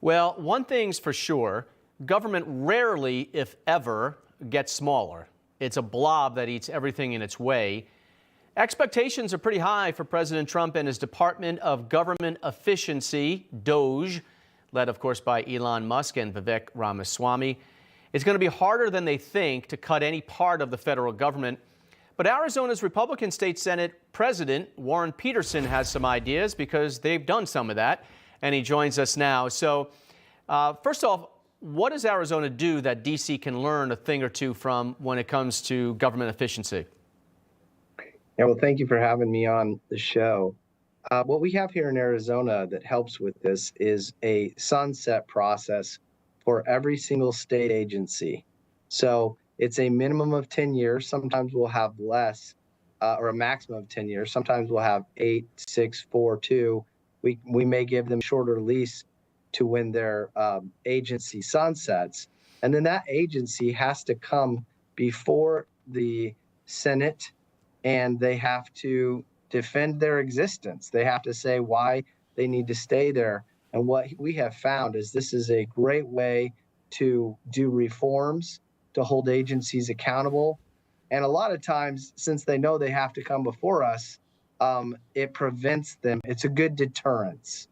Well, one thing's for sure, government rarely, if ever, gets smaller. It's a blob that eats everything in its way. Expectations are pretty high for President Trump and his Department of Government Efficiency, DOGE, led, of course, by Elon Musk and Vivek Ramaswamy. It's going to be harder than they think to cut any part of the federal government. But Arizona's Republican State Senate President, Warren Petersen, has some ideas because they've done some of that, and he joins us now. So, first off, what does Arizona do that D.C. can learn a thing or two from when it comes to government efficiency? Yeah, well, thank you for having me on the show. What we have here in Arizona that helps with this is a sunset process for every single state agency. So it's a minimum of 10 years. Sometimes we'll have less, or a maximum of 10 years. Sometimes we'll have 8, 6, 4, 2. We may give them shorter lease to when their agency sunsets. And then that agency has to come before the Senate, and they have to defend their existence. They have to say why they need to stay there. And what we have found is this is a great way to do reforms, to hold agencies accountable. And a lot of times, since they know they have to come before us, it prevents them. It's a good deterrence.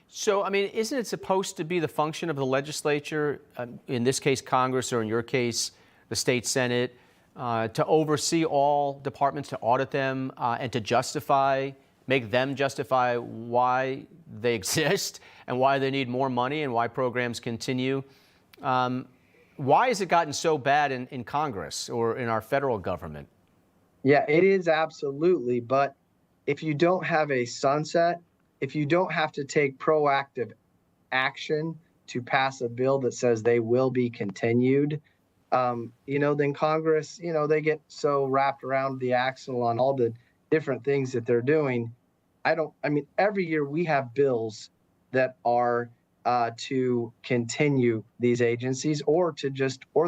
So, I mean, isn't it supposed to be the function of the legislature, in this case Congress, or in your case the state Senate, to oversee all departments, to audit them, and to make them justify why they exist and why they need more money and why programs continue? Why has it gotten so bad in Congress or in our federal government? Yeah, it is absolutely. But if you don't have a sunset, if you don't have to take proactive action to pass a bill that says they will be continued, then Congress, they get so wrapped around the axle on all the different things that they're doing. Every year we have bills that are to continue these agencies or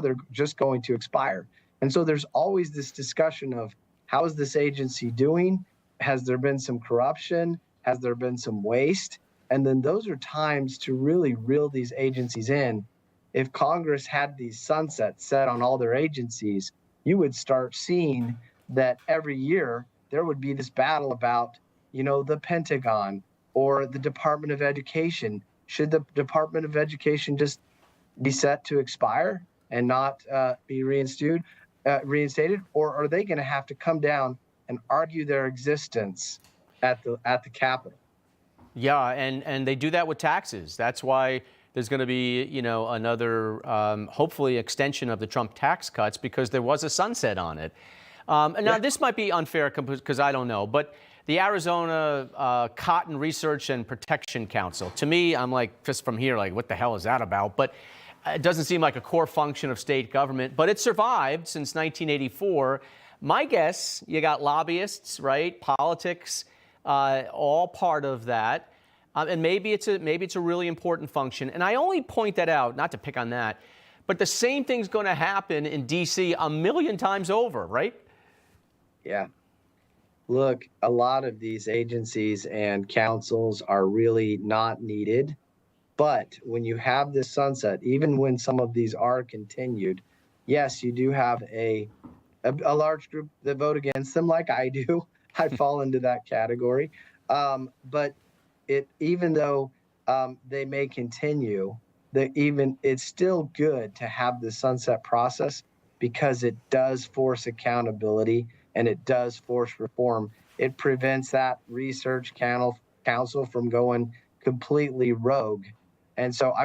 they're just going to expire. And so there's always this discussion of how is this agency doing? Has there been some corruption? Has there been some waste? And then those are times to really reel these agencies in. If Congress had these sunsets set on all their agencies, you would start seeing that every year there would be this battle about, the Pentagon or the Department of Education. Should the Department of Education just be set to expire and not be reinstated? Or are they going to have to come down and argue their existence at the Capitol? Yeah, and they do that with taxes. That's why there's going to be, another, hopefully, extension of the Trump tax cuts because there was a sunset on it. Now, this might be unfair because I don't know, but the Arizona Cotton Research and Protection Council, to me, I'm like, just from here, like, what the hell is that about? But it doesn't seem like a core function of state government, but it survived since 1984. My guess, you got lobbyists, right? Politics, all part of that. And maybe it's a really important function. And I only point that out, not to pick on that, but the same thing's going to happen in D.C. a million times over, right? Yeah. Look, a lot of these agencies and councils are really not needed. But when you have this sunset, even when some of these are continued, yes, you do have a large group that vote against them, like I do. I fall into that category. But even though they may continue, it's still good to have the sunset process because it does force accountability and it does force reform. It prevents that research council from going completely rogue. And so,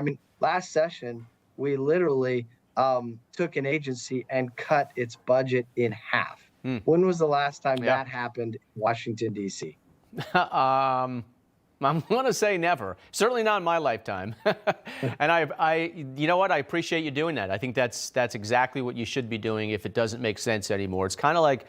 last session, we literally took an agency and cut its budget in half. When was the last time that happened in Washington, D.C.? I'm going to say never. Certainly not in my lifetime. And you know what? I appreciate you doing that. I think that's exactly what you should be doing if it doesn't make sense anymore. It's kind of like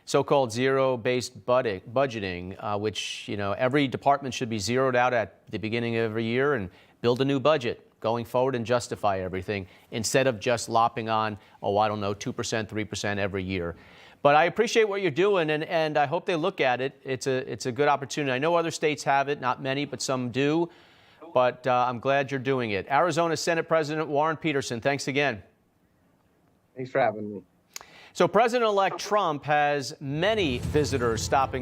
so-called zero-based budgeting, which, every department should be zeroed out at the beginning of every year and build a new budget going forward and justify everything instead of just lopping on, 2%, 3% every year. But I appreciate what you're doing, and I hope they look at it. It's a good opportunity. I know other states have it, not many, but some do. but I'm glad you're doing it. Arizona Senate President Warren Petersen, thanks again. Thanks for having me. So President-elect Trump has many visitors stopping